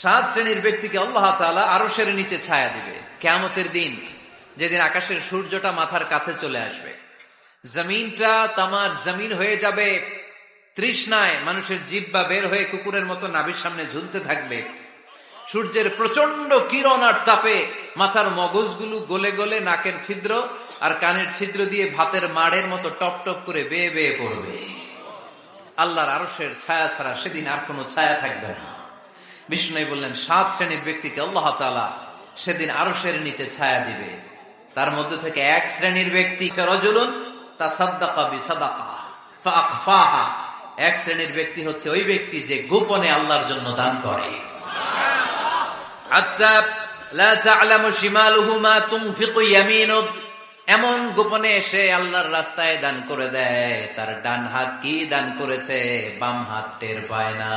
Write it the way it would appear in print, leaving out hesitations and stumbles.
7 শ্রেণীর ব্যক্তিকে আল্লাহ তাআলা আরশের নিচে ছায়া দিবে কিয়ামতের দিন, যেদিন আকাশের সূর্যটা মাথার কাছে চলে আসবে, জমিনটা তামার জমিন হয়ে যাবে তৃষ্ণায়, মানুষের জিহ্বা বের হয়ে কুকুরের মতো নাভির সামনে ঝুলতে থাকবে, সূর্যের প্রচন্ড কিরণ আর তাপে মাথার মগজগুলো গলে গলে নাকের ছিদ্র আর কানের ছিদ্র দিয়ে ভাতের মাড়ের মতো টপ টপ করে বেয়ে বেয়ে পড়বে। আল্লাহর আরশের ছায়া ছাড়া সেদিন আর কোনো ছায়া থাকবে না। বিষ্ণু বললেন 7 শ্রেণীর ব্যক্তিকে আল্লাহ তাআলা সেদিন আরশের নিচে ছায়া দিবে। তার মধ্যে থেকে 1 শ্রেণীর ব্যক্তি রাজুলুন তাসাদ্দাকা বিসাদাকা ফাআখফাহা। 1 শ্রেণীর ব্যক্তি হচ্ছে ওই ব্যক্তি যে গোপনে আল্লাহর জন্য দান করে। হাত্তা লা তা'লামু শিমালুহু মা তুনফিকু ইয়ামিনুহু, এমন গোপনে এসে আল্লাহর রাস্তায় দান করে দেয়, তার ডান হাত কি দান করেছে বাম হাত টের পায় না।